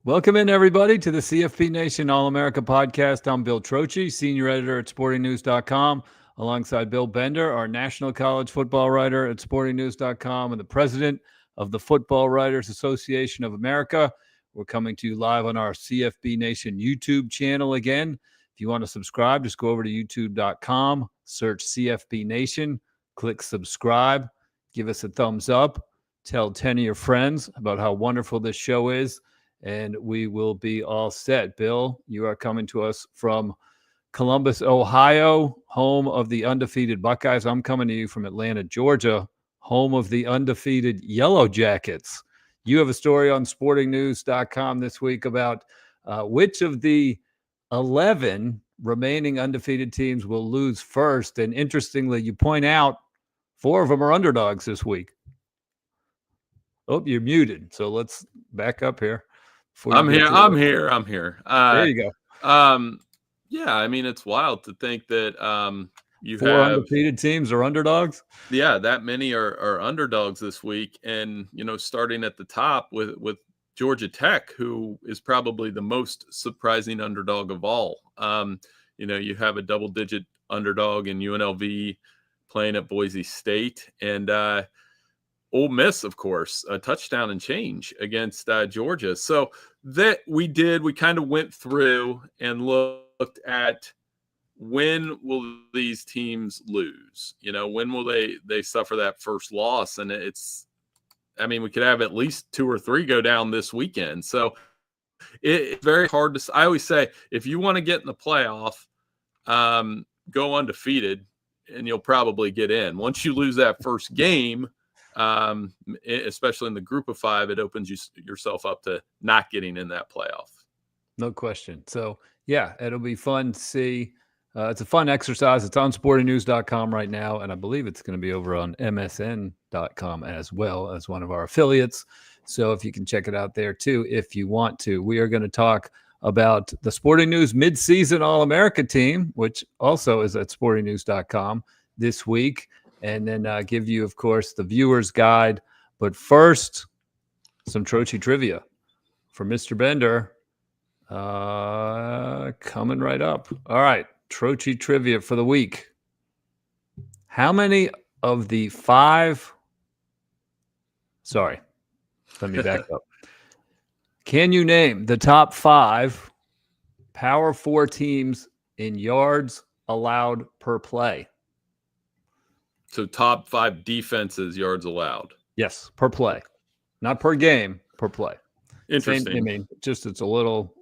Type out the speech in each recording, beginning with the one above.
Welcome in, everybody, to the CFB Nation All-America podcast. I'm Bill Trocchi, senior editor at sportingnews.com, alongside Bill Bender, our national college football writer at sportingnews.com and the president of the Football Writers Association of America. We're coming to you live on our CFB Nation YouTube channel again. If you want to subscribe, just go over to youtube.com, search CFB Nation, click subscribe, give us a thumbs up, tell 10 of your friends about how wonderful this show is, and we will be all set. Bill, you are coming to us from Columbus, Ohio, home of the undefeated Buckeyes. I'm coming to you from Atlanta, Georgia, home of the undefeated Yellow Jackets. You have a story on sportingnews.com this week about which of the 11 remaining undefeated teams will lose first. And interestingly, you point out 4 of them are underdogs this week. Oh, you're muted. So let's back up here. I'm here. There you go. Yeah, I mean, it's wild to think that you 4 have undefeated teams are underdogs. Yeah, that many are underdogs this week, and starting at the top with Georgia Tech, who is probably the most surprising underdog of all. You have a double-digit underdog in UNLV playing at Boise State, and Ole Miss, of course, a touchdown and change against Georgia. So that we kind of went through and looked at when will these teams lose? When will they suffer that first loss? And we could have at least 2 or 3 go down this weekend. So it's very hard to. I always say, if you want to get in the playoff, go undefeated, and you'll probably get in. Once you lose that first game, especially in the group of 5, it opens yourself up to not getting in that playoff. No question. So, yeah, it'll be fun to see. It's a fun exercise. It's on sportingnews.com right now, and I believe it's going to be over on msn.com as well as one of our affiliates. So if you can check it out there too, if you want to. We are going to talk about the Sporting News midseason All-America team, which also is at sportingnews.com this week, and then give you, of course, the viewer's guide. But first, some Trocchi trivia for Mr. Bender coming right up. All right. Trocchi trivia for the week. How many of the 5? Sorry, let me back up. Can you name the top 5 Power 4 teams in yards allowed per play? So top 5 defenses yards allowed. Yes, per play, not per game, per play. Interesting. Just it's a little.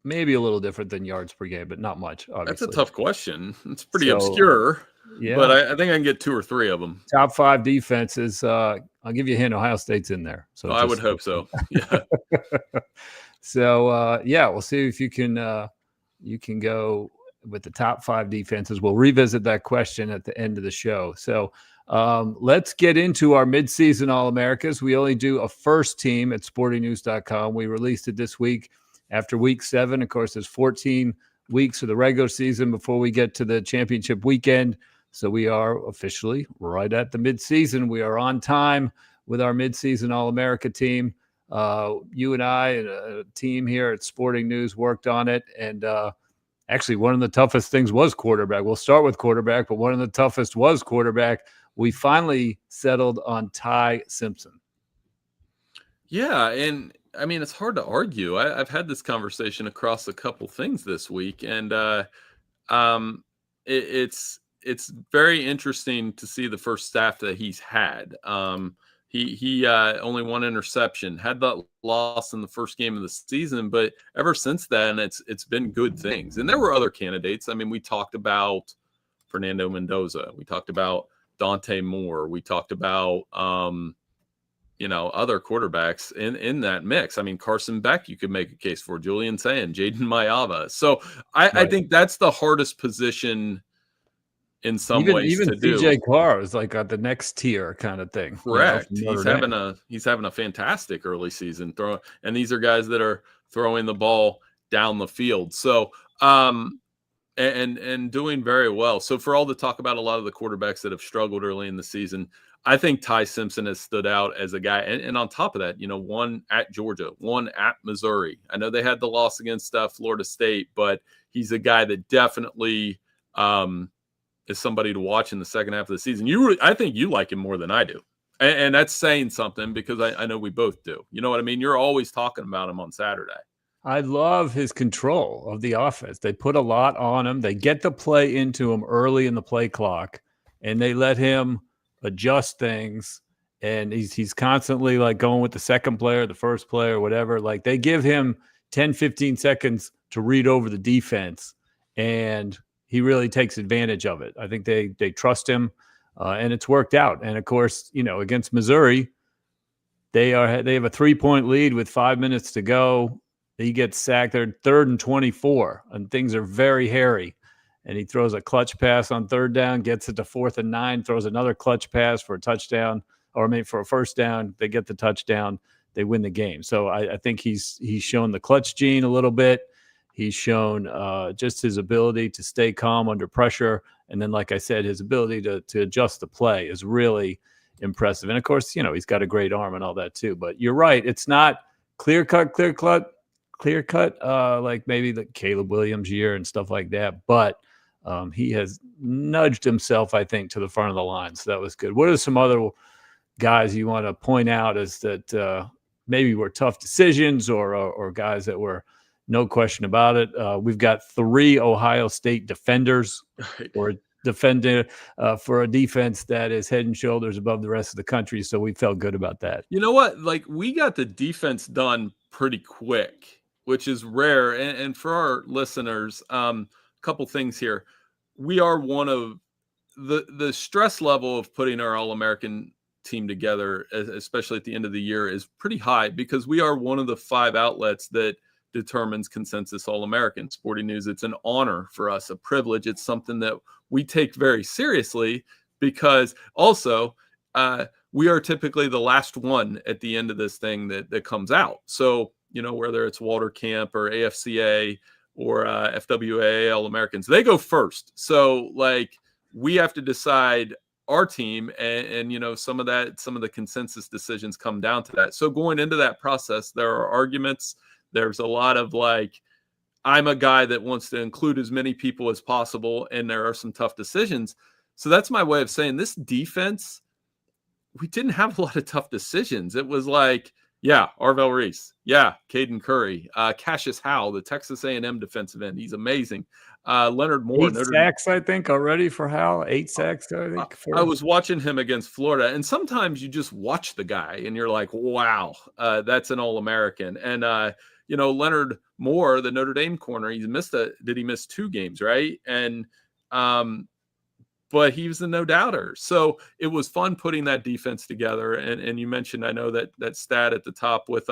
Maybe a little different than yards per game, but not much, obviously. That's a tough question. It's pretty obscure, but I think I can get 2 or 3 of them. Top 5 defenses. I'll give you a hint. Ohio State's in there. So I would hope so. Yeah. So, we'll see if you can go with the top 5 defenses. We'll revisit that question at the end of the show. So let's get into our midseason All-Americas. We only do a first team at sportingnews.com. We released it this week. After week 7, of course, there's 14 weeks of the regular season before we get to the championship weekend. So we are officially right at the midseason. We are on time with our midseason All-America team. You and I and a team here at Sporting News worked on it. And actually, one of the toughest things was quarterback. We'll start with quarterback, but one of the toughest was quarterback. We finally settled on Ty Simpson. Yeah, and it's hard to argue. I've had this conversation across a couple things this week, and it's very interesting to see the first staff that he's had. He only 1 interception, had that loss in the first game of the season, but ever since then, it's been good things. And there were other candidates. We talked about Fernando Mendoza. We talked about Dante Moore. We talked about other quarterbacks in that mix. Carson Beck, you could make a case for, Julian Sayin, Jaden Mayava. So I think that's the hardest position in some ways even to do. DJ Carr is like at the next tier kind of thing. Correct. He's having a fantastic early season throw, and these are guys that are throwing the ball down the field. So and doing very well. So for all the talk about a lot of the quarterbacks that have struggled early in the season, I think Ty Simpson has stood out as a guy. And on top of that, one at Georgia, one at Missouri. I know they had the loss against Florida State, but he's a guy that definitely is somebody to watch in the second half of the season. I think you like him more than I do. And that's saying something because I know we both do. You know what I mean? You're always talking about him on Saturday. I love his control of the offense. They put a lot on him. They get the play into him early in the play clock, and they let him adjust things. And he's constantly like going with the second player, the first player, whatever. Like they give him 10, 15 seconds to read over the defense, and he really takes advantage of it. I think they trust him, and it's worked out. And of course, against Missouri, they have a 3-point lead with 5 minutes to go. He gets sacked. They're 3rd and 24, and things are very hairy. And he throws a clutch pass on 3rd down, gets it to 4th and 9, throws another clutch pass for a touchdown, or maybe for a first down. They get the touchdown. They win the game. So I think he's shown the clutch gene a little bit. He's shown just his ability to stay calm under pressure. And then, like I said, his ability to adjust the play is really impressive. And, of course, he's got a great arm and all that too. But you're right. It's not clear cut, like maybe the Caleb Williams year and stuff like that. But he has nudged himself, I think, to the front of the line. So that was good. What are some other guys you want to point out as that maybe were tough decisions or guys that were no question about it? We've got 3 Ohio State defenders or defender for a defense that is head and shoulders above the rest of the country. So we felt good about that. You know what? Like we got the defense done pretty quick, which is rare. And for our listeners, a couple things here. We are one of the stress level of putting our All-American team together, especially at the end of the year, is pretty high because we are one of the 5 outlets that determines consensus All-American. Sporting News, it's an honor for us, a privilege. It's something that we take very seriously because also we are typically the last one at the end of this thing that comes out. So, whether it's Walter Camp or AFCA or FWA All-Americans, they go first. So like we have to decide our team and some of the consensus decisions come down to that. So going into that process, there are arguments. There's a lot of like, I'm a guy that wants to include as many people as possible, and there are some tough decisions. So that's my way of saying this defense, we didn't have a lot of tough decisions. It was like, yeah, Arvell Reese. Yeah, Caden Curry. Cassius Howell, the Texas A&M defensive end. He's amazing. Leonard Moore. 8 sacks, I think, already for Howell. 8 sacks, I think. I was watching him against Florida, and sometimes you just watch the guy, and you're like, wow, that's an All-American. And, Leonard Moore, the Notre Dame corner, did he miss 2 games, right? And but he was a no-doubter. So it was fun putting that defense together. And you mentioned, I know that stat at the top with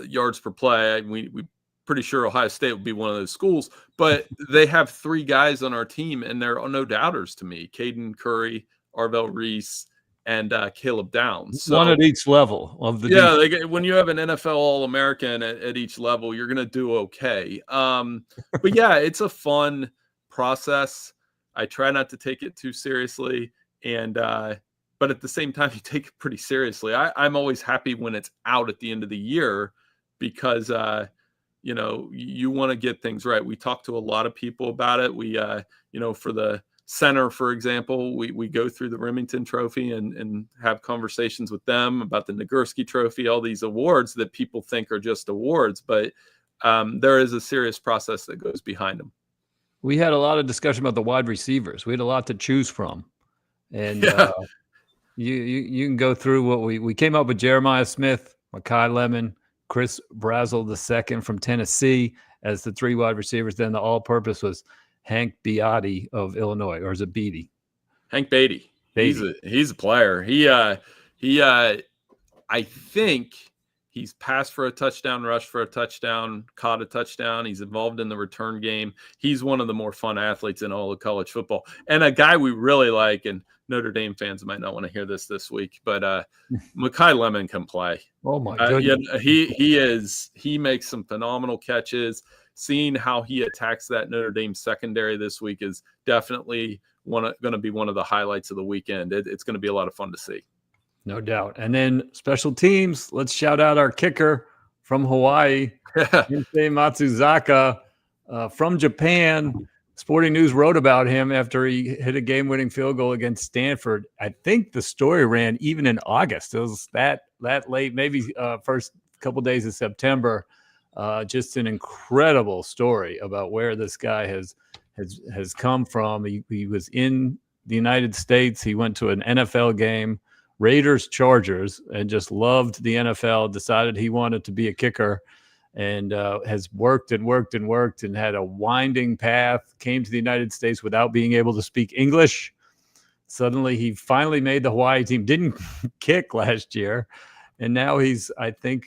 yards per play. We pretty sure Ohio State would be one of those schools. But they have 3 guys on our team, and they're no-doubters to me. Caden Curry, Arvell Reese, and Caleb Downs. So, one at each level of the defense. When you have an NFL All-American at each level, you're going to do okay. But yeah, it's a fun process. I try not to take it too seriously, and but at the same time, you take it pretty seriously. I'm always happy when it's out at the end of the year because you want to get things right. We talk to a lot of people about it. We for the center, for example, we go through the Remington Trophy and have conversations with them about the Nagurski Trophy, all these awards that people think are just awards, but there is a serious process that goes behind them. We had a lot of discussion about the wide receivers. We had a lot to choose from. And you can go through what we came up with: Jeremiah Smith, Mekhi Lemon, Chris Brazel II from Tennessee as the 3 wide receivers. Then the all-purpose was Hank Beatty of Illinois, or is it Beatty? Hank Beatty. He's a player. He I think he's passed for a touchdown, rushed for a touchdown, caught a touchdown. He's involved in the return game. He's one of the more fun athletes in all of college football, and a guy we really like. And Notre Dame fans might not want to hear this week, but Mekhi Lemon can play. Oh my goodness. He makes some phenomenal catches. Seeing how he attacks that Notre Dame secondary this week is definitely going to be one of the highlights of the weekend. It's going to be a lot of fun to see. No doubt. And then special teams, let's shout out our kicker from Hawaii, Sensei Matsuzaka, from Japan. Sporting News wrote about him after he hit a game-winning field goal against Stanford. I think the story ran even in August. It was that late, maybe first couple days of September. Just an incredible story about where this guy has come from. He was in the United States. He went to an NFL game, Raiders Chargers, and just loved the NFL. Decided he wanted to be a kicker. And has worked and had a winding path, came to the United States without being able to speak English. Suddenly, he finally made the Hawaii team, didn't kick last year. And now he's, I think,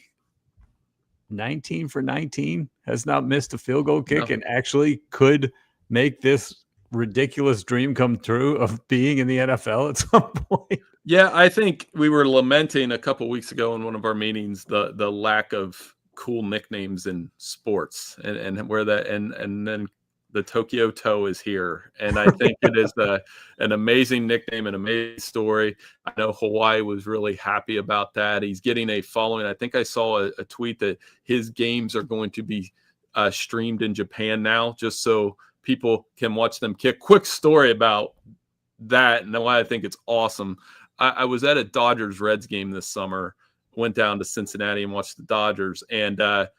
19 for 19, has not missed a field goal kick, and actually could make this ridiculous dream come true of being in the NFL at some point. Yeah, I think we were lamenting a couple weeks ago in one of our meetings the lack of cool nicknames in sports, and where that and then the Tokyo Toe is here, and I think it is an amazing nickname, an amazing story. I know Hawaii was really happy about that. He's getting a following. I think I saw a tweet that his games are going to be streamed in Japan now, just so people can watch them kick. Quick story about that and why I think it's awesome. I was at a Dodgers-Reds game this summer. Went down to Cincinnati and watched the Dodgers, and there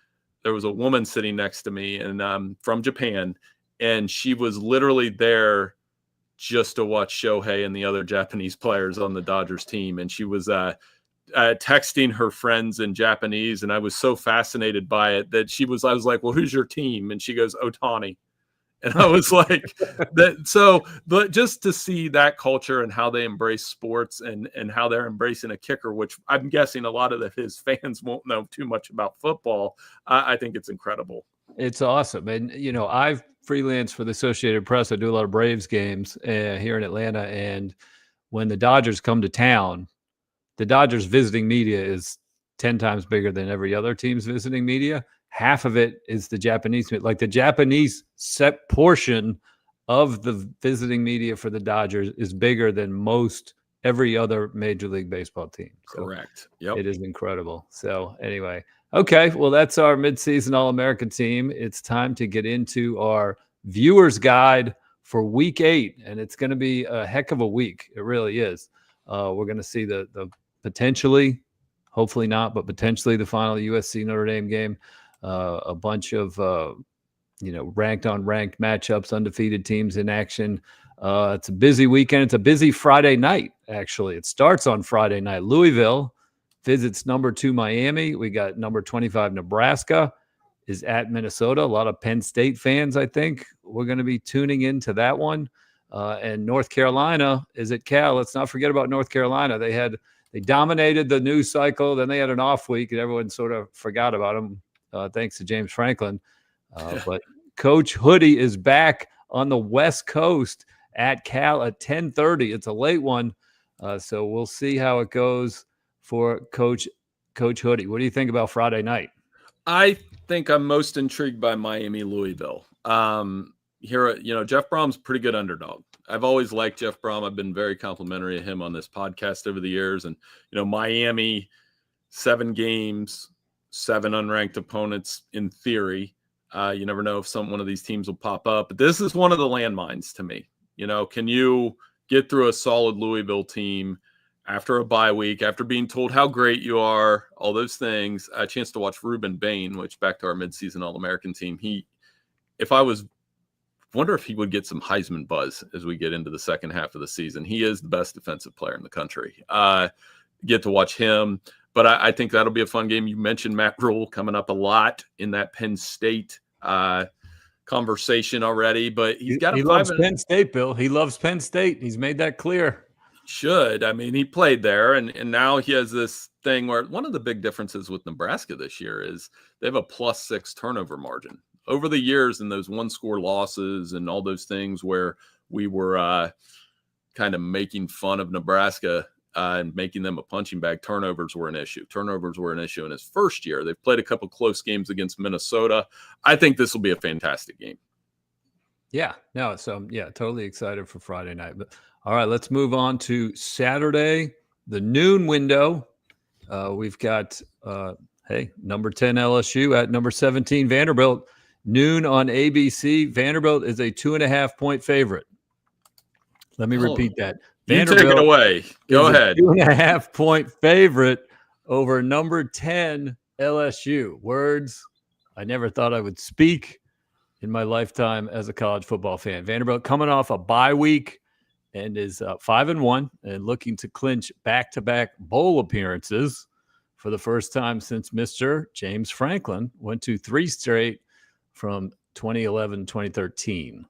was a woman sitting next to me, and from Japan, and she was literally there just to watch Shohei and the other Japanese players on the Dodgers team, and she was texting her friends in Japanese, and I was so fascinated by it that I was like, well, who's your team? And she goes, Ohtani. And I was like, but just to see that culture and how they embrace sports and how they're embracing a kicker, which I'm guessing a lot of his fans won't know too much about football. I think it's incredible. It's awesome. And, I've freelanced for the Associated Press. I do a lot of Braves games here in Atlanta. And when the Dodgers come to town, the Dodgers visiting media is 10 times bigger than every other team's visiting media. Half of it is the Japanese, like the Japanese set portion of the visiting media for the Dodgers is bigger than most every other Major League Baseball team. So correct. Yep. It is incredible. So anyway, okay. Well, that's our midseason All-American team. It's time to get into our viewer's guide for week 8. And it's going to be a heck of a week. It really is. We're going to see the potentially, hopefully not, but potentially the final USC Notre Dame game. A bunch of ranked on ranked matchups, undefeated teams in action. It's a busy weekend. It's a busy Friday night, actually. It starts on Friday night. Louisville visits number 2 Miami. We got number 25 Nebraska is at Minnesota. A lot of Penn State fans, I think, we're going to be tuning into that one. And North Carolina is at Cal. Let's not forget about North Carolina. They dominated the news cycle. Then they had an off week, and everyone sort of forgot about them. Thanks to James Franklin. But Coach Hoodie is back on the West Coast at Cal at 10:30. It's a late one. So we'll see how it goes for Coach Hoodie. What do you think about Friday night? I think I'm most intrigued by Miami-Louisville. Here, Jeff Brom's a pretty good underdog. I've always liked Jeff Brom. I've been very complimentary of him on this podcast over the years. And, Miami, 7 games, 7 unranked opponents in theory. You never know if one of these teams will pop up. But this is one of the landmines to me. Can you get through a solid Louisville team after a bye week, after being told how great you are, all those things? A chance to watch Ruben Bain, which back to our midseason All-American team. Wonder if he would get some Heisman buzz as we get into the second half of the season. He is the best defensive player in the country. Get to watch him. But I think that'll be a fun game. You mentioned Matt Rule coming up a lot in that Penn State conversation already. But he loves Penn State, Bill. He loves Penn State. He's made that clear. Should. I mean, he played there, and now he has this thing where one of the big differences with Nebraska this year is they have a +6 turnover margin. Over the years in those one-score losses and all those things where we were kind of making fun of Nebraska and making them a punching bag. Turnovers were an issue. Turnovers were an issue in his first year. They've played a couple close games against Minnesota. I think this will be a fantastic game. Yeah, no, so yeah, totally excited for Friday night. But all right, let's move on to Saturday, the noon window. We've got number 10 LSU at number 17 Vanderbilt. Noon on ABC. Vanderbilt is a 2.5-point favorite. Let me repeat that. Vanderbilt, you take it away. Go ahead. 2.5-point favorite over number 10 LSU. Words I never thought I would speak in my lifetime as a college football fan. Vanderbilt coming off a bye week and is 5-1 and looking to clinch back-to-back bowl appearances for the first time since Mr. James Franklin went to 3 straight from 2011, 2013.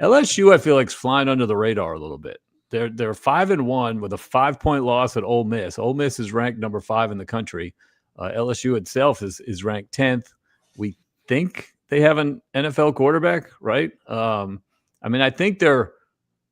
LSU, I feel like, is flying under the radar a little bit. They're 5-1 with a 5-point loss at Ole Miss. Ole Miss is ranked number 5 in the country. LSU itself is ranked 10th. We think they have an NFL quarterback, right? I think they're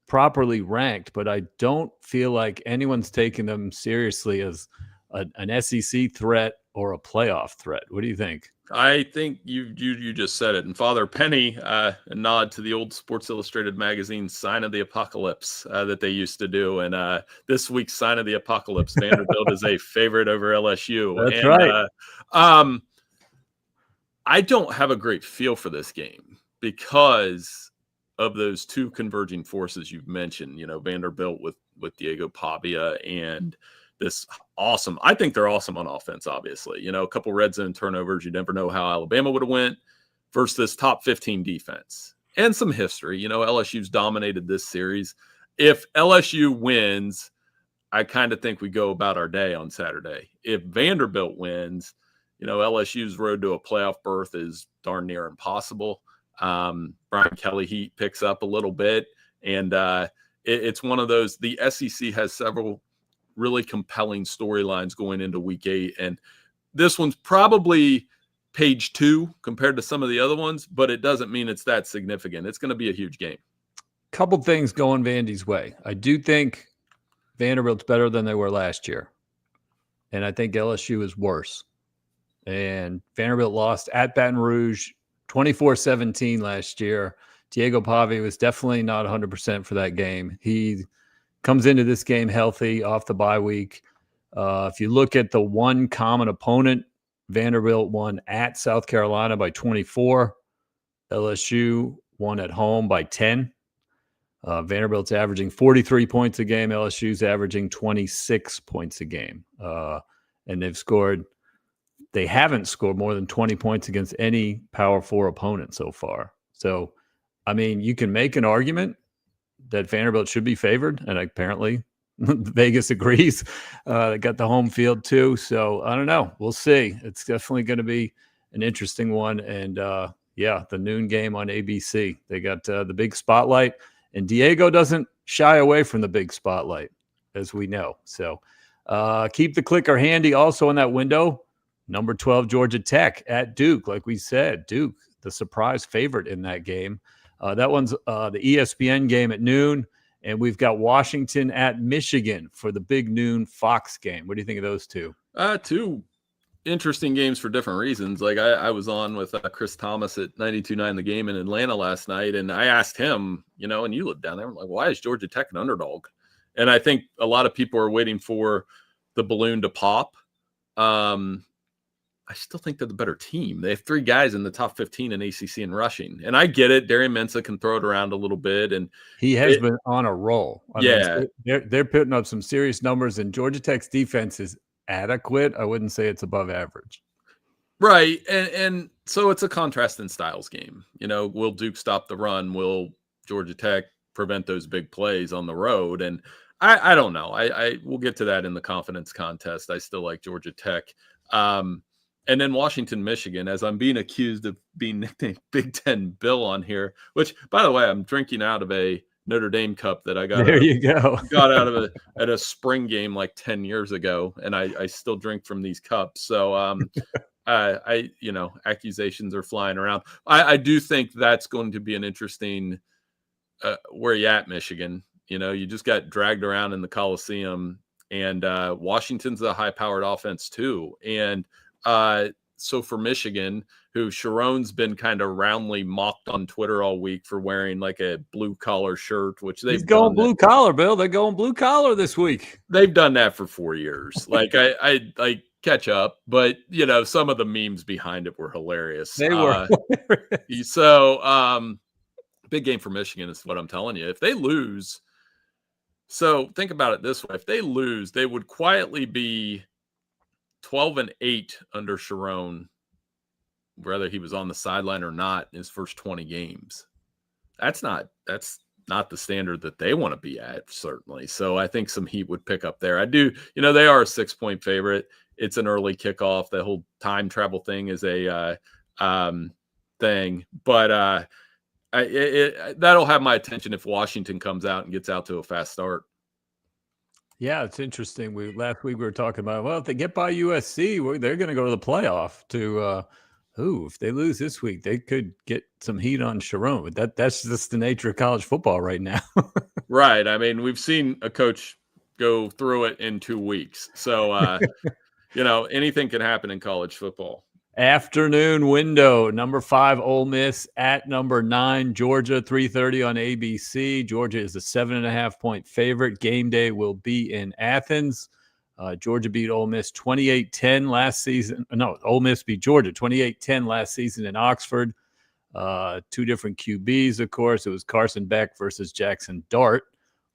properly ranked, but I don't feel like anyone's taking them seriously as an SEC threat or a playoff threat. What do you think? I think you just said it. And Father Penny, a nod to the old Sports Illustrated magazine Sign of the Apocalypse that they used to do. And this week's Sign of the Apocalypse, Vanderbilt is a favorite over LSU. That's right. I don't have a great feel for this game because of those two converging forces you've mentioned, Vanderbilt with Diego Pavia and this awesome. I think they're awesome on offense, obviously. A couple red zone turnovers. You never know how Alabama would have went versus this top 15 defense. And some history. LSU's dominated this series. If LSU wins, I kind of think we go about our day on Saturday. If Vanderbilt wins, LSU's road to a playoff berth is darn near impossible. Brian Kelly heat picks up a little bit. And it's one of those, the SEC has several really compelling storylines going into week 8. And this one's probably page 2 compared to some of the other ones, but it doesn't mean it's that significant. It's going to be a huge game. Couple things going Vandy's way. I do think Vanderbilt's better than they were last year. And I think LSU is worse. And Vanderbilt lost at Baton Rouge 24-17 last year. Diego Pavia was definitely not 100% for that game. He comes into this game healthy off the bye week. If you look at the one common opponent, Vanderbilt won at South Carolina by 24. LSU won at home by 10. Vanderbilt's averaging 43 points a game. LSU's averaging 26 points a game. And they haven't scored more than 20 points against any Power 4 opponent so far. So, you can make an argument that Vanderbilt should be favored, and apparently Vegas agrees. They got the home field too. So, I don't know. We'll see. It's definitely going to be an interesting one. And, the noon game on ABC. They got the big spotlight, and Diego doesn't shy away from the big spotlight, as we know. So, keep the clicker handy also in that window. Number 12, Georgia Tech at Duke. Like we said, Duke, the surprise favorite in that game. That one's the ESPN game at noon. And we've got Washington at Michigan for the big noon Fox game. What do you think of those two? Two interesting games for different reasons. Like I was on with Chris Thomas at 92.9 The Game in Atlanta last night. And I asked him, and you live down there. I'm like, why is Georgia Tech an underdog? And I think a lot of people are waiting for the balloon to pop. I still think they're the better team. They have 3 guys in the top 15 in ACC in rushing. And I get it. Darian Mensah can throw it around a little bit. And he has been on a roll. They're putting up some serious numbers, and Georgia Tech's defense is adequate. I wouldn't say it's above average. Right. And so it's a contrast in styles game. Will Duke stop the run? Will Georgia Tech prevent those big plays on the road? And I don't know. I will get to that in the confidence contest. I still like Georgia Tech. And then Washington, Michigan, as I'm being accused of being nicknamed Big Ten Bill on here, which, by the way, I'm drinking out of a Notre Dame cup that I got. Got out of at a spring game like 10 years ago, and I still drink from these cups. So, accusations are flying around. I do think that's going to be an interesting. Where you at, Michigan? You just got dragged around in the Coliseum, and Washington's a high-powered offense too. And so for Michigan, who Sharon's been kind of roundly mocked on Twitter all week for wearing like a blue-collar shirt, which He's going blue collar, Bill. They're going blue collar this week. They've done that for 4 years. Like I catch up, but some of the memes behind it were hilarious. They were hilarious. So big game for Michigan is what I'm telling you. If they lose, so think about it this way: if they lose, they would quietly be 12-8 under Sharon, whether he was on the sideline or not, in his first 20 games. That's not the standard that they want to be at, certainly. So I think some heat would pick up there. I do, they are a 6-point favorite. It's an early kickoff. The whole time travel thing is a thing, but that'll have my attention if Washington comes out and gets out to a fast start. Yeah, it's interesting. Last week we were talking about, well, if they get by USC, they're going to go to the playoff. If they lose this week, they could get some heat on Sharon. But that's just the nature of college football right now. Right. I mean, we've seen a coach go through it in 2 weeks. So, anything can happen in college football. Afternoon window, number 5, Ole Miss at number 9, Georgia, 3:30 on ABC. Georgia is a 7.5-point favorite. Game day will be in Athens. Georgia beat Ole Miss 28-10 last season. No, Ole Miss beat Georgia 28-10 last season in Oxford. 2 different QBs, of course. It was Carson Beck versus Jackson Dart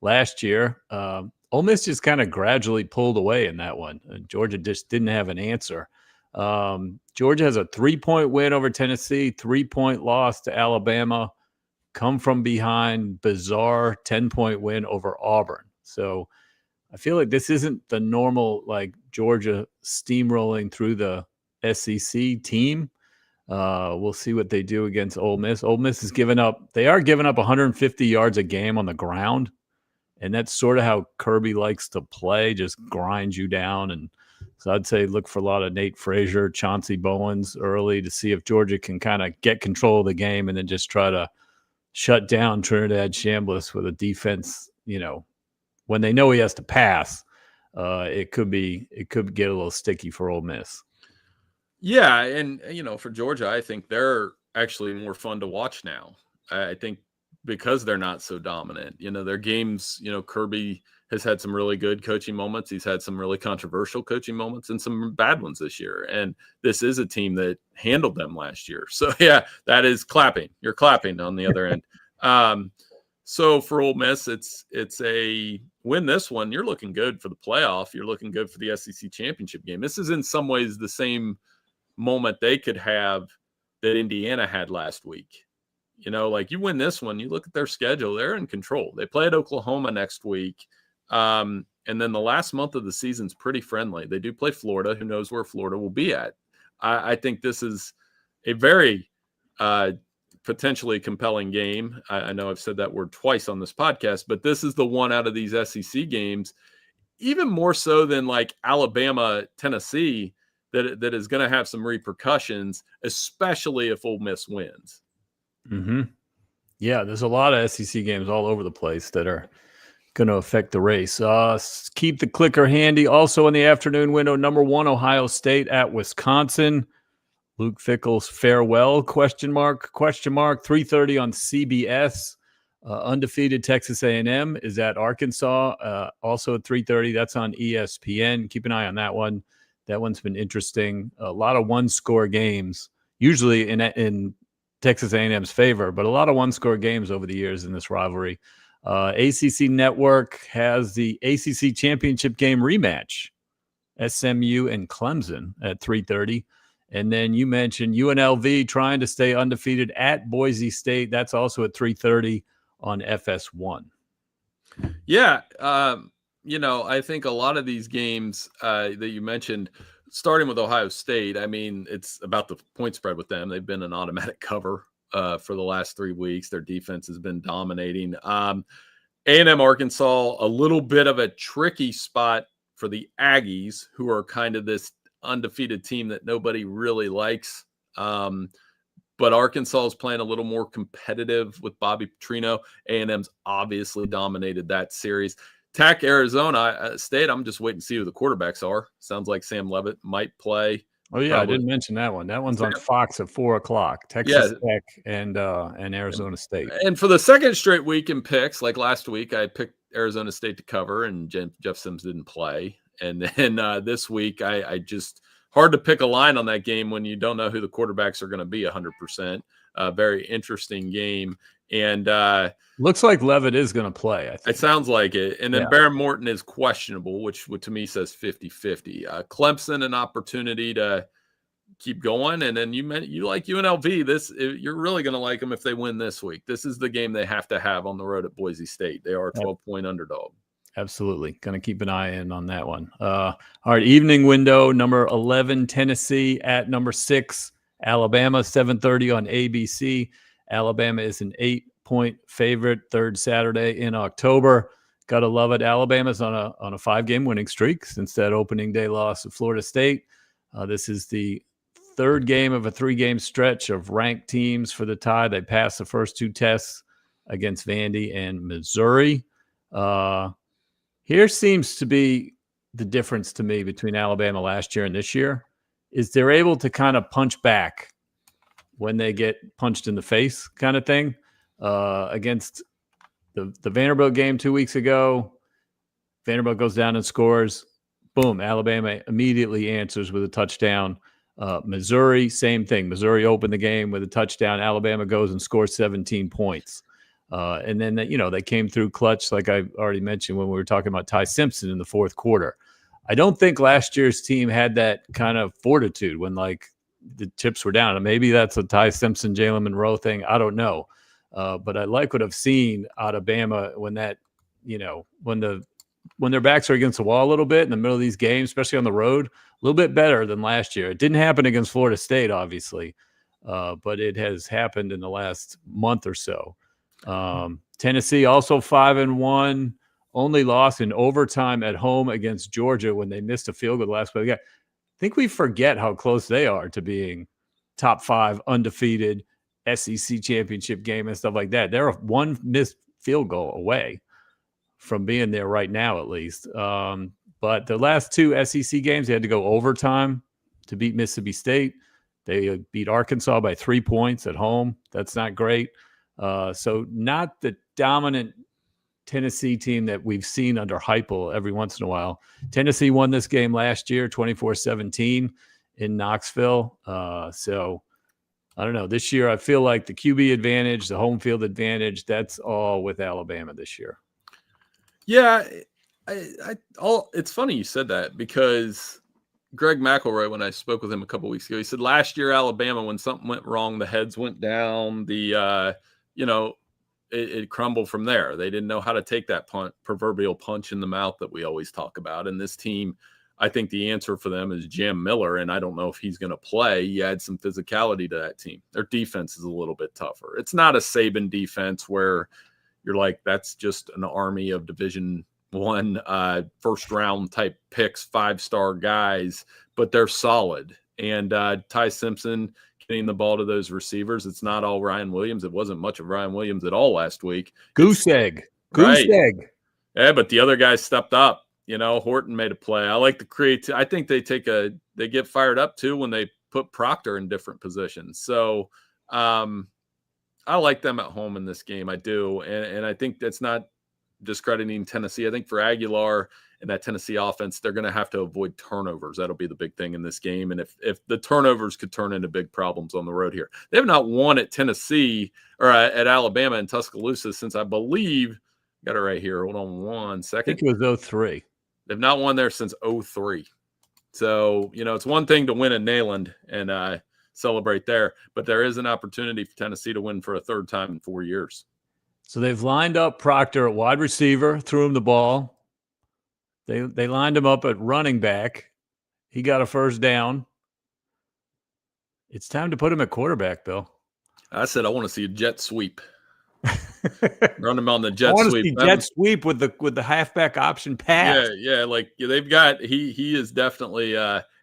last year. Ole Miss just kind of gradually pulled away in that one. Georgia just didn't have an answer. Georgia has a 3-point win over Tennessee, 3-point loss to Alabama, come from behind, bizarre 10-point win over Auburn. So I feel like this isn't the normal, like, Georgia steamrolling through the SEC team. We'll see what they do against Ole Miss. Ole Miss is giving up 150 yards a game on the ground. And that's sort of how Kirby likes to play, just grind you down. And so I'd say look for a lot of Nate Frazier, Chauncey Bowens early to see if Georgia can kind of get control of the game and then just try to shut down Trinidad Chambliss with a defense, when they know he has to pass. It could get a little sticky for Ole Miss. Yeah, and for Georgia, I think they're actually more fun to watch now. I think because they're not so dominant. Their games, Kirby has had some really good coaching moments. He's had some really controversial coaching moments and some bad ones this year. And this is a team that handled them last year. So yeah, that is clapping. You're clapping on the other end. So for Ole Miss, it's a win this one. You're looking good for the playoff. You're looking good for the SEC championship game. This is in some ways the same moment they could have that Indiana had last week. Like you win this one, you look at their schedule, they're in control. They play at Oklahoma next week. And then the last month of the season's pretty friendly. They do play Florida. Who knows where Florida will be at? I think this is a very potentially compelling game. I know I've said that word twice on this podcast, but this is the one out of these SEC games, even more so than like Alabama, Tennessee, that is going to have some repercussions, especially if Ole Miss wins. Mm-hmm. Yeah, there's a lot of SEC games all over the place that are going to affect the race. Keep the clicker handy. Also in the afternoon window, number 1, Ohio State at Wisconsin. Luke Fickell's farewell, question mark, 3:30 on CBS. Undefeated Texas A&M is at Arkansas, also at 3:30. That's on ESPN. Keep an eye on that one. That one's been interesting. A lot of one-score games, usually in Texas A&M's favor, but a lot of one-score games over the years in this rivalry. ACC Network has the ACC Championship game rematch, SMU and Clemson at 3:30. And then you mentioned UNLV trying to stay undefeated at Boise State. That's also at 3:30 on FS1. Yeah. I think a lot of these games that you mentioned, starting with Ohio State, I mean, it's about the point spread with them. They've been an automatic cover for the last 3 weeks. Their defense has been dominating. A&M Arkansas, a little bit of a tricky spot for the Aggies, who are kind of this undefeated team that nobody really likes. but Arkansas is playing a little more competitive with Bobby Petrino. A&M's obviously dominated that series. Tech, Arizona State, I'm just waiting to see who the quarterbacks are. Sounds like Sam Leavitt might play. Oh, yeah, probably. I didn't mention that one. That one's on Fox at 4 o'clock. Texas Tech and Arizona State. And for the second straight week in picks, like last week, I picked Arizona State to cover, and Jeff Sims didn't play. And then this week, I just hard to pick a line on that game when you don't know who the quarterbacks are going to be 100%. Very interesting game. And looks like Leavitt is going to play. I think. It sounds like it. And then Baron Morton is questionable, which to me says 50-50. Clemson, an opportunity to keep going. And then you like UNLV. You're really going to like them if they win this week. This is the game they have to have on the road at Boise State. They are a 12-point underdog. Absolutely. Going to keep an eye in on that one. All right, evening window, number 11, Tennessee at number 6, Alabama, 7:30 on ABC. Alabama is an 8-point favorite, third Saturday in October. Got to love it. Alabama's on a 5-game winning streak since that opening day loss to Florida State. This is the third game of a 3-game stretch of ranked teams for the tie. They passed the first 2 tests against Vandy and Missouri. Here seems to be the difference to me between Alabama last year and this year is they're able to kind of punch back when they get punched in the face kind of thing. Against the Vanderbilt game 2 weeks ago, Vanderbilt goes down and scores. Boom, Alabama immediately answers with a touchdown. Missouri, same thing. Missouri opened the game with a touchdown. Alabama goes and scores 17 points. And then, they came through clutch, like I already mentioned when we were talking about Ty Simpson in the fourth quarter. I don't think last year's team had that kind of fortitude when, the chips were down. And maybe that's a Ty Simpson, Jalen Monroe thing. I don't know. But I like what I've seen out of Bama when when their backs are against the wall a little bit in the middle of these games, especially on the road, a little bit better than last year. It didn't happen against Florida State, obviously, but it has happened in the last month or so. Tennessee also 5-1, only lost in overtime at home against Georgia when they missed a field goal last week. I think we forget how close they are to being top 5 undefeated SEC championship game and stuff like that. They're one missed field goal away from being there right now, at least. But the last 2 SEC games, they had to go overtime to beat Mississippi State. They beat Arkansas by 3 points at home. That's not great. So not the dominant Tennessee team that we've seen under Heupel every once in a while. Tennessee won this game last year, 24-17 in Knoxville. So I don't know. This year, I feel like the QB advantage, the home field advantage, that's all with Alabama this year. Yeah, it's funny you said that because Greg McElroy, when I spoke with him a couple weeks ago, he said last year Alabama, when something went wrong, the heads went down, it crumbled from there. They didn't know how to take that proverbial punch in the mouth that we always talk about. And this team, I think the answer for them is Jam Miller, and I don't know if he's going to play. You add some physicality to that team. Their defense is a little bit tougher. It's not a Saban defense where you're like, that's just an army of Division I first round type picks, 5-star guys, but they're solid. And Ty Simpson getting the ball to those receivers. It's not all Ryan Williams. It wasn't much of Ryan Williams at all last week. Goose egg. Yeah, but the other guys stepped up. Horton made a play. I like the creativity. I think they get fired up too when they put Proctor in different positions. So I like them at home in this game. I do. And I think that's not discrediting Tennessee. I think for Aguilar and that Tennessee offense, they're going to have to avoid turnovers. That'll be the big thing in this game. And if the turnovers could turn into big problems on the road here, they have not won at Tennessee or at Alabama and Tuscaloosa since I believe, got it right here. Hold on 1 second. I think it was 03. They've not won there since 03. So, it's one thing to win at Neyland and celebrate there, but there is an opportunity for Tennessee to win for a third time in 4 years. So they've lined up Proctor at wide receiver, threw him the ball. They lined him up at running back. He got a first down. It's time to put him at quarterback, Bill. I said I want to see a jet sweep. Run him on the jet sweep. I want sweep. to see jet sweep with the halfback option pass. Yeah. Like they've got he is definitely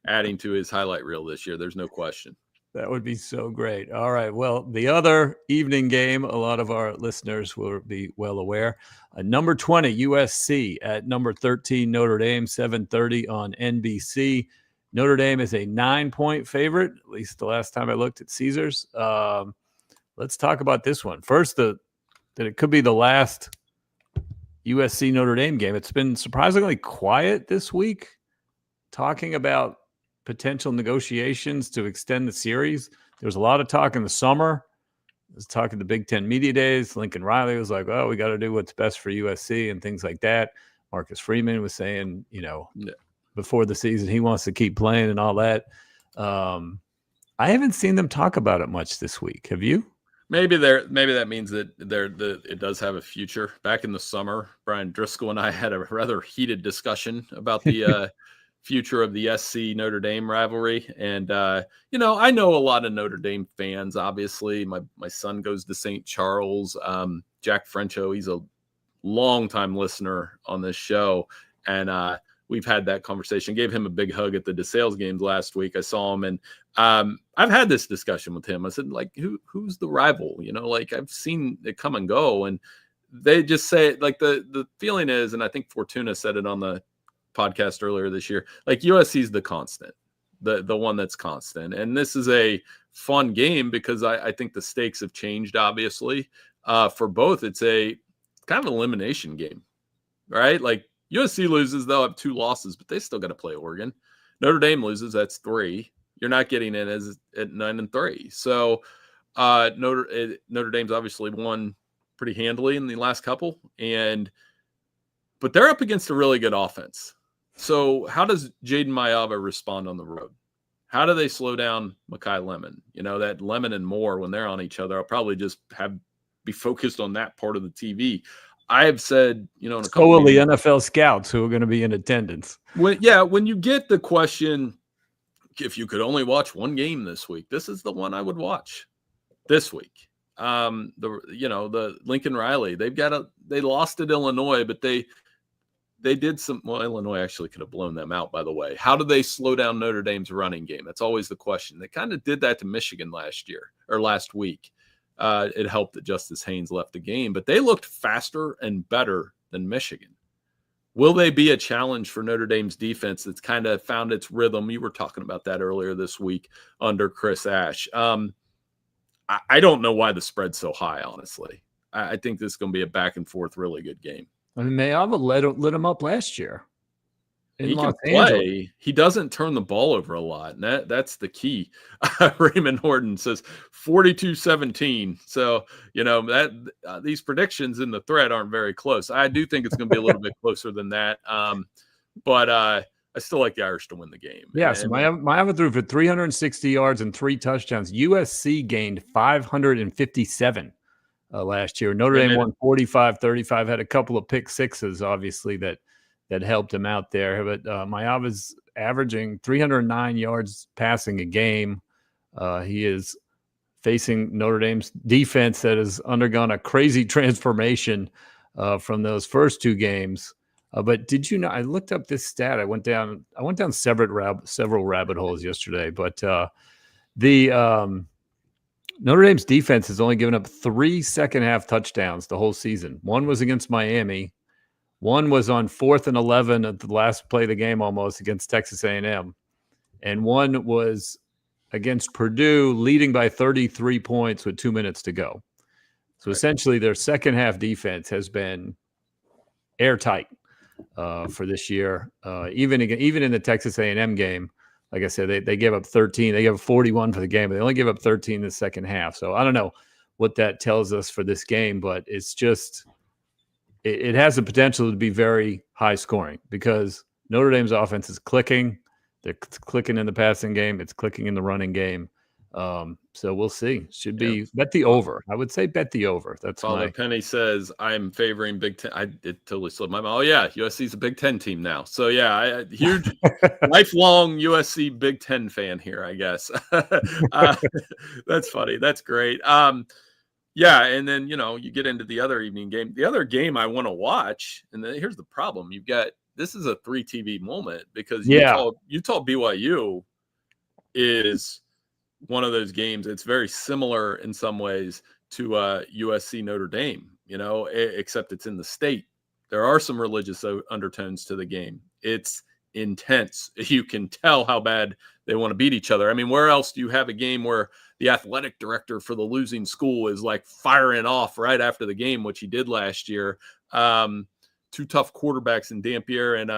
adding to his highlight reel this year. There's no question. That would be so great. All right. Well, the other evening game, a lot of our listeners will be well aware. Number 20, USC at number 13, Notre Dame, 7:30 on NBC. Notre Dame is a 9-point favorite, at least the last time I looked at Caesars. Let's talk about this one. First, that it could be the last USC Notre Dame game. It's been surprisingly quiet this week, talking about potential negotiations to extend the series. There was a lot of talk in the summer. I was talking the Big Ten Media Days. Lincoln Riley was like, "Oh, we got to do what's best for USC," and things like that. Marcus Freeman was saying, before the season, he wants to keep playing and all that. I haven't seen them talk about it much this week. Have you? Maybe that means that it does have a future. Back in the summer, Brian Driscoll and I had a rather heated discussion about the future of the SC Notre Dame rivalry. And, I know a lot of Notre Dame fans, obviously. My son goes to St. Charles. Jack Frencho, he's a longtime listener on this show. And we've had that conversation. Gave him a big hug at the DeSales games last week. I saw him, and I've had this discussion with him. I said, like, who's the rival? I've seen it come and go. And they just say, like, the feeling is, and I think Fortuna said it on the podcast earlier this year, like, USC is the constant, the one that's constant. And this is a fun game because I think the stakes have changed, obviously. For both, it's a kind of elimination game, right? Like, USC loses, they'll have 2 losses, but they still got to play Oregon. Notre Dame loses, that's 3. You're not getting in at 9-3. So Notre Dame's obviously won pretty handily in the last couple, but they're up against a really good offense. So how does Jaden Mayava respond on the road? How do they slow down Mekhi Lemon? That Lemon and Moore, when they're on each other, I'll probably just be focused on that part of the TV. I have said, in a couple of the NFL scouts who are going to be in attendance. When you get the question, if you could only watch one game this week, this is the one I would watch this week. The Lincoln Riley, they lost at Illinois, but they did Illinois actually could have blown them out, by the way. How do they slow down Notre Dame's running game? That's always the question. They kind of did that to Michigan last week. It helped that Justice Haynes left the game, but they looked faster and better than Michigan. Will they be a challenge for Notre Dame's defense that's kind of found its rhythm? You were talking about that earlier this week under Chris Ash. I don't know why the spread's so high, honestly. I think this is going to be a back and forth, really good game. I mean, Mayava lit him up last year. He can play. He doesn't turn the ball over a lot, and that's the key. Raymond Horton says 42-17. So, these predictions in the thread aren't very close. I do think it's going to be a little bit closer than that. But I still like the Irish to win the game. Yeah, so Mayava threw for 360 yards and 3 touchdowns. USC gained 557 last year. Notre Dame won 45-35, had a couple of pick sixes, obviously, that helped him out there. But Mayava's averaging 309 yards passing a game. He is facing Notre Dame's defense that has undergone a crazy transformation from those first 2 games. But did you know? I looked up this stat. I went down several rabbit holes yesterday. But the Notre Dame's defense has only given up 3 second-half touchdowns the whole season. One was against Miami. One was on 4th and 11 at the last play of the game almost against Texas A&M. And one was against Purdue, leading by 33 points with 2 minutes to go. So essentially their second-half defense has been airtight for this year. Even in the Texas A&M game, like I said, they gave up 13. They gave up 41 for the game, but they only gave up 13 in the second half. So I don't know what that tells us for this game, but it's just it has the potential to be very high scoring because Notre Dame's offense is clicking. They're clicking in the passing game. It's clicking in the running game. So we'll see. Should be bet the over. I would say bet the over. That's Father Penny says I'm favoring Big Ten. It totally slipped my mind. Oh yeah, USC's a Big Ten team now. So yeah, huge lifelong USC Big Ten fan here, I guess. That's funny. That's great. Yeah, and then you get into the other evening game. The other game I want to watch, and then here's the problem: this is a 3 TV moment because Utah BYU is one of those games. It's very similar in some ways to USC Notre Dame, except it's in the state. There are some religious undertones to the game. It's intense. You can tell how bad they want to beat each other. I mean, where else do you have a game where the athletic director for the losing school is like firing off right after the game, which he did last year? Two tough quarterbacks in Dampier and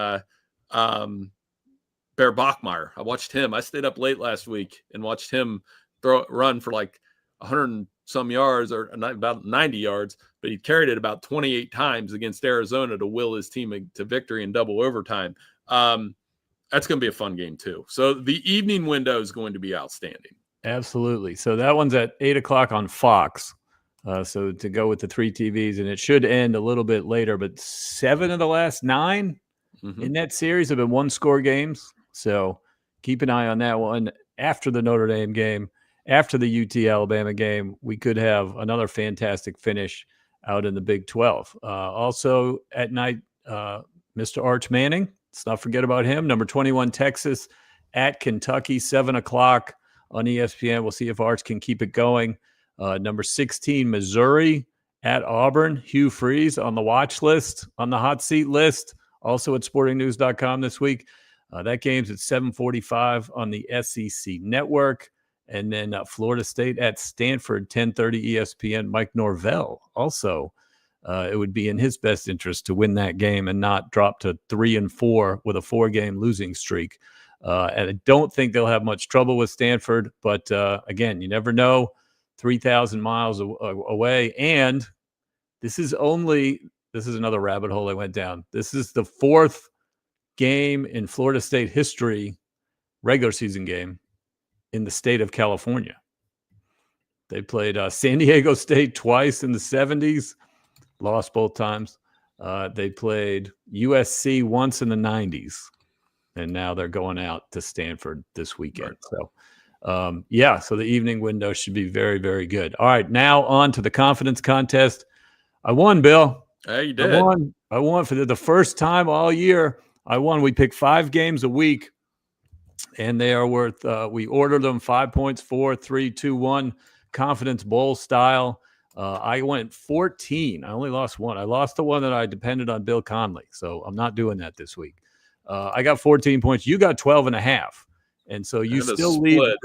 Bear Bachmeyer. I watched him. I stayed up late last week and watched him run for like 100 and some yards, or about 90 yards, but he carried it about 28 times against Arizona to will his team to victory in double overtime. That's going to be a fun game too. So the evening window is going to be outstanding. Absolutely. So that one's at 8:00 on Fox. So to go with the 3 TVs, and it should end a little bit later, but 7 of the last 9 in that series have been 1-score games. So keep an eye on that one. After the Notre Dame game, after the UT Alabama game, we could have another fantastic finish out in the Big 12. Also at night, Mr. Arch Manning. Let's not forget about him. Number 21, Texas at Kentucky, 7:00 on ESPN. We'll see if Arch can keep it going. Number 16, Missouri at Auburn. Hugh Freeze on the watch list, on the hot seat list, also at sportingnews.com this week. That game's at 7:45 on the SEC network. And then Florida State at Stanford, 10:30 ESPN. Mike Norvell also. It would be in his best interest to win that game and not drop to 3-4 with a 4-game losing streak. And I don't think they'll have much trouble with Stanford. But again, you never know. 3,000 miles away. And this is another rabbit hole I went down. This is the 4th game in Florida State history, regular season game, in the state of California. They played San Diego State twice in the 70s, lost both times. They played USC once in the 90s, and now they're going out to Stanford this weekend. Right. So, so the evening window should be very, very good. All right, now on to the confidence contest. I won, Bill. Hey, you did. I won for the first time all year. I won. We pick 5 games a week, and they are worth, we ordered them 5 points, 4, 3, 2, 1, confidence bowl style. I went 14. I only lost 1. I lost the one that I depended on Bill Conley, so I'm not doing that this week. I got 14 points. You got 12.5. And so you still lead.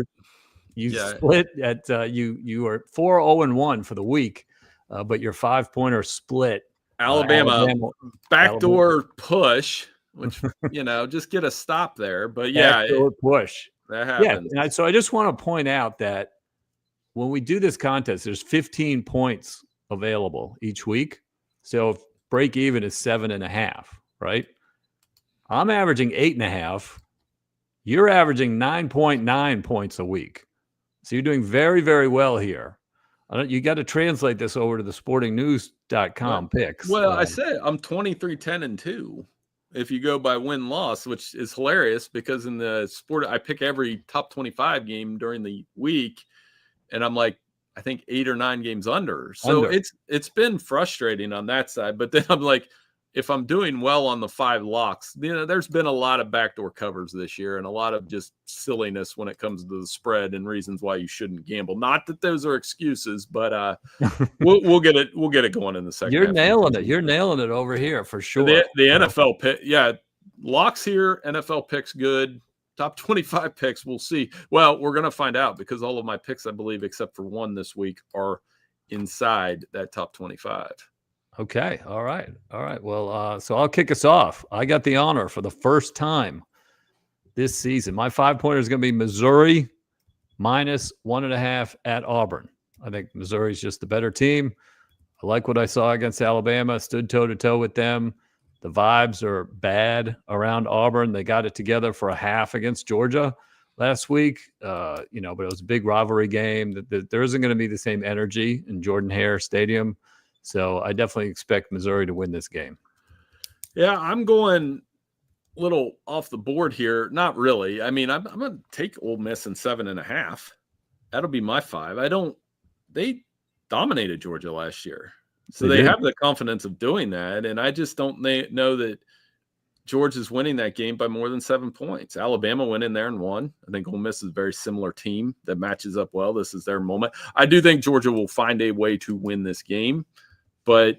You split at you are 4-0-1 for the week, but your 5-pointer split. Alabama backdoor push, which just get a stop there. But backdoor push that happens. Yeah, and so I just want to point out that when we do this contest, there's 15 points available each week. So break even is 7.5, right? I'm averaging 8.5. You're averaging 9.9 points a week. So you're doing very, very well here. You got to translate this over to the sportingnews.com picks. Well, I said I'm 23-10-2 if you go by win-loss, which is hilarious because in the sport, I pick every top 25 game during the week, and I'm like, I think 8 or 9 games under. So it's been frustrating on that side. But then I'm like, if I'm doing well on the 5 locks, there's been a lot of backdoor covers this year and a lot of just silliness when it comes to the spread and reasons why you shouldn't gamble. Not that those are excuses, but we'll get it going in the second. You're nailing it. You're nailing it over here for sure. The NFL pick, locks here. NFL picks good. Top 25 picks, we'll see. Well, we're going to find out because all of my picks, I believe, except for one this week, are inside that top 25. Okay. All right. Well, so I'll kick us off. I got the honor for the first time this season. My 5-pointer is going to be Missouri minus 1.5 at Auburn. I think Missouri's just the better team. I like what I saw against Alabama. Stood toe-to-toe with them. The vibes are bad around Auburn. They got it together for a half against Georgia last week. But it was a big rivalry game. There isn't going to be the same energy in Jordan-Hare Stadium. So I definitely expect Missouri to win this game. Yeah, I'm going a little off the board here. Not really. I mean, I'm going to take Ole Miss in 7.5. That'll be my 5. They dominated Georgia last year. So they have the confidence of doing that. And I just don't know that Georgia's winning that game by more than 7 points. Alabama went in there and won. I think Ole Miss is a very similar team that matches up well. This is their moment. I do think Georgia will find a way to win this game, but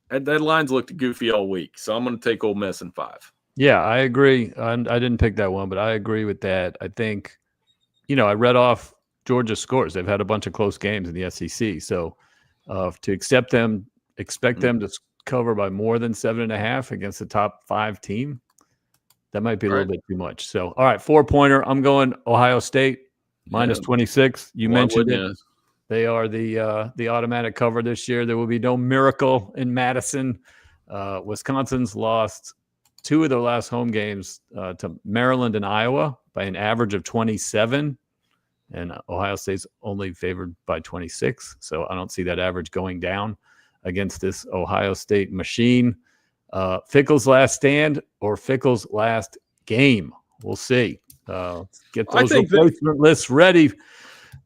that line's looked goofy all week. So I'm going to take Ole Miss in 5. Yeah, I agree. I didn't pick that one, but I agree with that. I think, I read off Georgia's scores. They've had a bunch of close games in the SEC. So to expect them to cover by more than 7.5 against the top 5 team, that might be a little bit too much. So, all right, 4-pointer. I'm going Ohio State minus 26. You mentioned it. They are the automatic cover this year. There will be no miracle in Madison. Wisconsin's lost 2 of their last home games to Maryland and Iowa by an average of 27, and Ohio State's only favored by 26. So I don't see that average going down against this Ohio State machine. Fickell's last stand or Fickell's last game. We'll see. Get those replacement lists ready,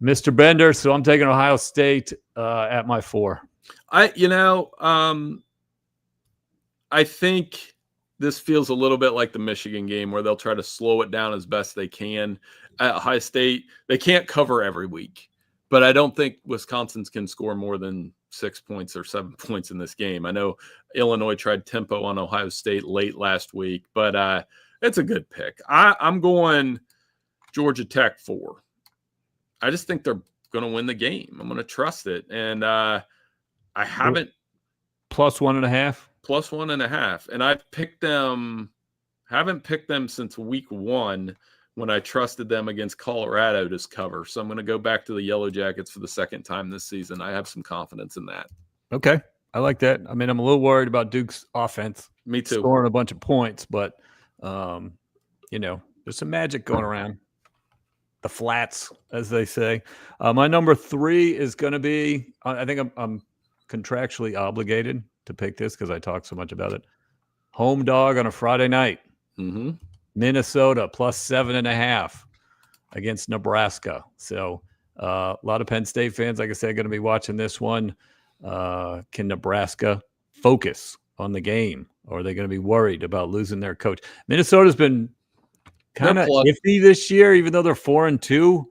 Mr. Bender. So I'm taking Ohio State at my 4. I think this feels a little bit like the Michigan game where they'll try to slow it down as best they can. At Ohio State, they can't cover every week, but I don't think Wisconsin's can score more than 6 points or 7 points in this game. I know Illinois tried tempo on Ohio State late last week, but it's a good pick. I'm going Georgia Tech 4. I just think they're going to win the game. I'm going to trust it. And I haven't. Plus 1.5. Plus 1.5. And haven't picked them since week 1 when I trusted them against Colorado to cover. So I'm going to go back to the Yellow Jackets for the second time this season. I have some confidence in that. Okay. I like that. I mean, I'm a little worried about Duke's offense. Me too. Scoring a bunch of points, but, there's some magic going around. The flats, as they say. My number 3 is going to be, I think I'm contractually obligated to pick this because I talk so much about it. Home dog on a Friday night. Mm-hmm. Minnesota plus 7.5 against Nebraska. So a lot of Penn State fans, like I said, going to be watching this one. Can Nebraska focus on the game, or are they going to be worried about losing their coach? Minnesota's been kind of iffy this year, even though they're 4-2.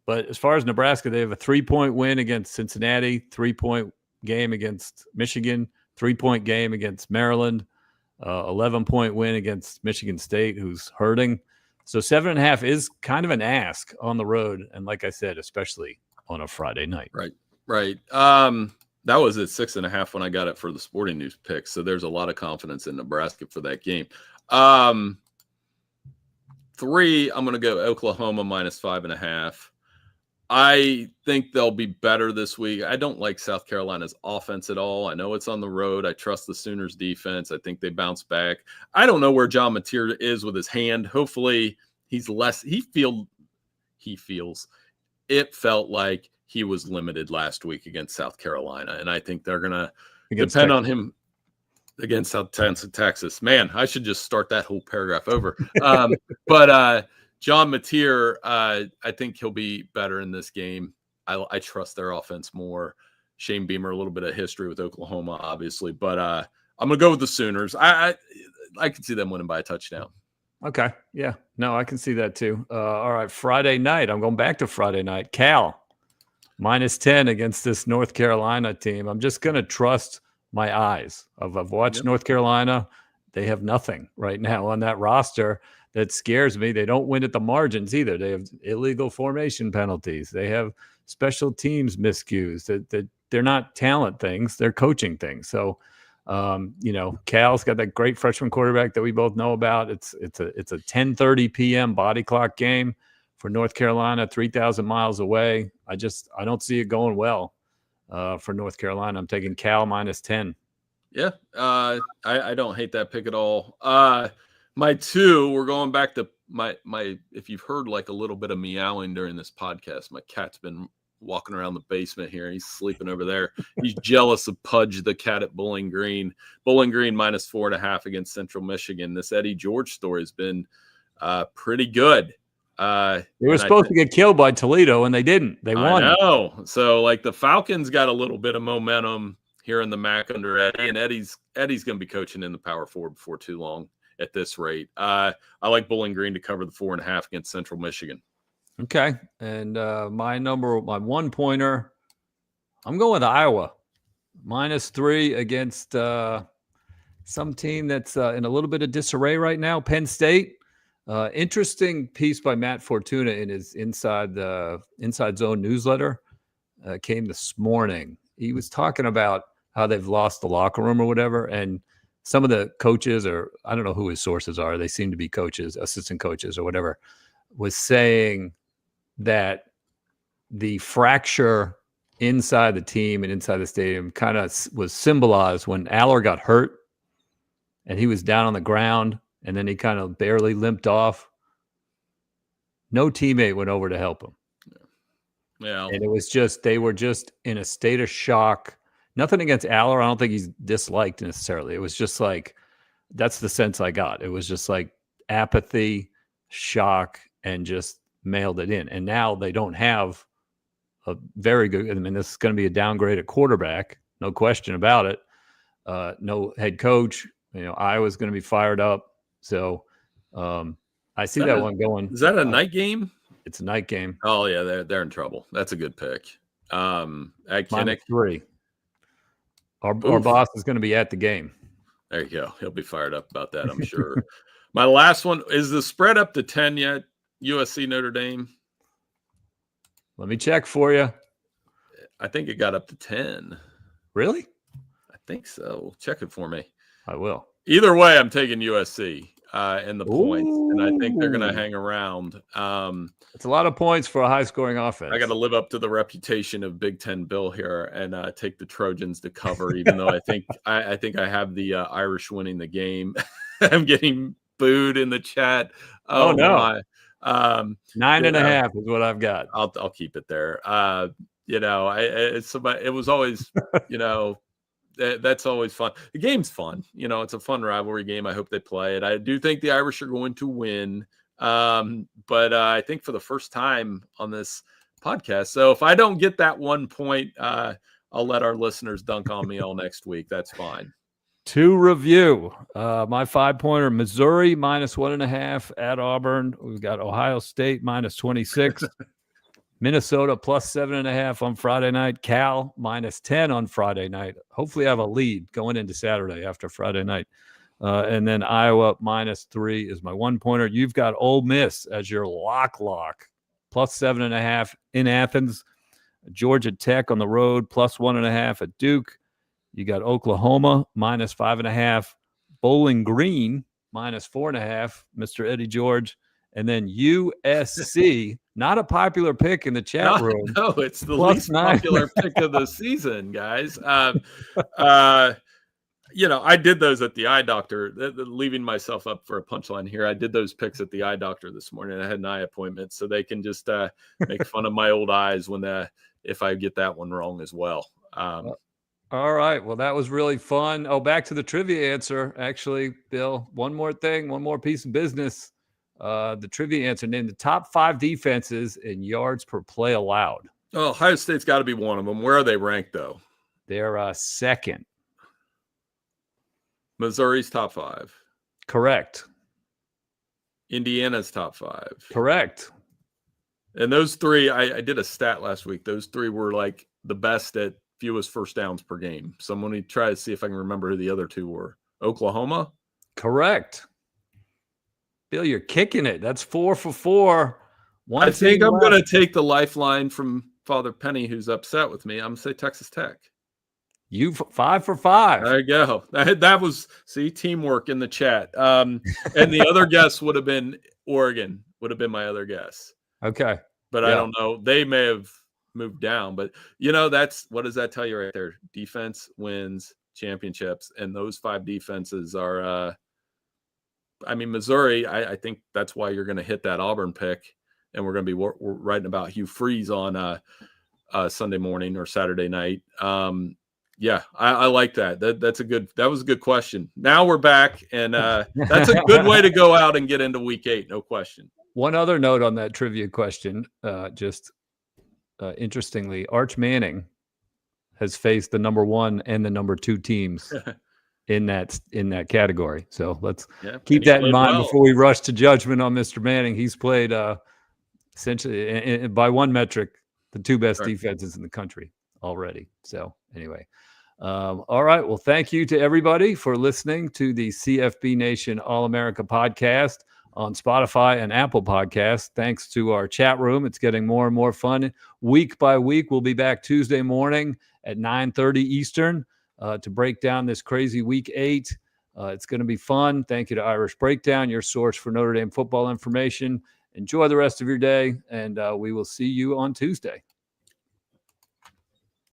But as far as Nebraska, they have a 3-point win against Cincinnati, 3-point game against Michigan, 3-point game against Maryland, 11-point win against Michigan State, who's hurting. So 7.5 is kind of an ask on the road. And like I said, especially on a Friday night. Right. That was at 6.5 when I got it for the Sporting News pick. So there's a lot of confidence in Nebraska for that game. 3, I'm going to go Oklahoma minus 5.5. I think they'll be better this week. I don't like South Carolina's offense at all. I know it's on the road. I trust the Sooners defense. I think they bounce back. I don't know where John Mateer is with his hand. Hopefully he's less. It felt like he was limited last week against South Carolina. And I think they're going to depend on him against South Texas. Man, I should just start that whole paragraph over. But John Mateer, I think he'll be better in this game. I trust their offense more. Shane Beamer, a little bit of history with Oklahoma, obviously. But I'm going to go with the Sooners. I can see them winning by a touchdown. Okay. Yeah. No, I can see that too. All right. Friday night. I'm going back to Friday night. Cal, minus 10 against this North Carolina team. I'm just going to trust my eyes. I've watched North Carolina. They have nothing right now on that roster that scares me. They don't win at the margins either. They have illegal formation penalties. They have special teams miscues. That they're not talent things. They're coaching things. So, Cal's got that great freshman quarterback that we both know about. It's a 10:30 p.m. body clock game for North Carolina, 3,000 miles away. I don't see it going well for North Carolina. I'm taking Cal minus 10. Yeah, I don't hate that pick at all. My 2, we're going back to my. If you've heard like a little bit of meowing during this podcast, my cat's been walking around the basement here. He's sleeping over there. He's jealous of Pudge, the cat at Bowling Green. Bowling Green minus 4.5 against Central Michigan. This Eddie George story has been pretty good. They were supposed to get killed by Toledo, and they didn't. They won. I know. So, like, the Falcons got a little bit of momentum. here in the MAC under Eddie, and Eddie's going to be coaching in the Power 4 before too long at this rate. I like Bowling Green to cover the 4.5 against Central Michigan. Okay. And my 1-pointer, I'm going with Iowa. -3 against some team that's in a little bit of disarray right now, Penn State. Interesting piece by Matt Fortuna in his Inside Zone newsletter came this morning. He was talking about how they've lost the locker room or whatever, and some of the coaches, or I don't know who his sources are, they seem to be coaches, assistant coaches or whatever, was saying that the fracture inside the team and inside the stadium kind of was symbolized when Aller got hurt and he was down on the ground and then he kind of barely limped off. No teammate went over to help him. Yeah. And it was just, they were just in a state of shock. Nothing against Aller. I don't think he's disliked necessarily. It was just like, that's the sense I got. It was just like apathy, shock, and just mailed it in. And now they don't have a very good, I mean, this is going to be a downgrade at quarterback. No question about it. No head coach. Iowa's going to be fired up. So I see that one going. Is that a night game? It's a night game. Oh, yeah, they're in trouble. That's a good pick. At Kinnick. -3. Our boss is going to be at the game. There you go. He'll be fired up about that, I'm sure. My last one, is the spread up to 10 yet? USC Notre Dame? Let me check for you. I think it got up to 10. Really? I think so. Check it for me. I will. Either way, I'm taking USC and the points, and I think they're going to hang around. It's a lot of points for a high-scoring offense. I got to live up to the reputation of Big Ten Bill here and take the Trojans to cover, even though I think I have the Irish winning the game. I'm getting booed in the chat. Oh no! My. 9.5 is what I've got. I'll keep it there. It was always, that's always fun. The game's fun. It's a fun rivalry game. I hope they play it. I do think the Irish are going to win. But I think for the first time on this podcast. So if I don't get that 1 point, I'll let our listeners dunk on me all next week. That's fine. To review, my 5-pointer, Missouri -1.5 at Auburn. We've got Ohio State -26. Minnesota +7.5 on Friday night. Cal -10 on Friday night. Hopefully I have a lead going into Saturday after Friday night. And then Iowa -3 is my 1-pointer. You've got Ole Miss as your lock +7.5 in Athens. Georgia Tech on the road +1.5 at Duke. You got Oklahoma -5.5. Bowling Green -4.5. Mr. Eddie George. And then USC, not a popular pick in the chat room. No, it's the least +9. popular pick of the season, guys. I did those at the eye doctor, leaving myself up for a punchline here. I did those picks at the eye doctor this morning. I had an eye appointment, so they can just make fun of my old eyes if I get that one wrong as well. All right. Well, that was really fun. Oh, back to the trivia answer. Actually, Bill, one more piece of business. The trivia answer: name the top 5 defenses in yards per play allowed. Oh, Ohio State's got to be one of them. Where are they ranked, though? They're second. Missouri's top 5. Correct. Indiana's top 5. Correct. And those 3, I did a stat last week. Those 3 were like the best at fewest first downs per game. So I'm going to try to see if I can remember who the other 2 were. Oklahoma? Correct. Bill, you're kicking it. That's 4 for 4. I think I'm going to take the lifeline from Father Penny, who's upset with me. I'm going to say Texas Tech. You 5 for 5. There you go. That was, teamwork in the chat. And the other guess would have been Oregon, would have been my other guess. Okay. But I don't know. They may have moved down. But, what does that tell you right there? Defense wins championships. And those 5 defenses are Missouri, I think that's why you're going to hit that Auburn pick. And we're going to be writing about Hugh Freeze on Sunday morning or Saturday night. Yeah, I like that. That was a good question. Now we're back, and that's a good way to go out and get into week 8, no question. One other note on that trivia question, interestingly, Arch Manning has faced the number 1 and the number 2 teams in that category. So let's keep that in mind before we rush to judgment on Mr. Manning. He's played essentially, by one metric, the 2 best defenses in the country already. So anyway, all right. Well, thank you to everybody for listening to the CFB Nation All-America podcast on Spotify and Apple Podcasts. Thanks to our chat room. It's getting more and more fun week by week. We'll be back Tuesday morning at 9:30 Eastern to break down this crazy week 8. It's going to be fun. Thank you to Irish Breakdown, your source for Notre Dame football information. Enjoy the rest of your day, and we will see you on Tuesday.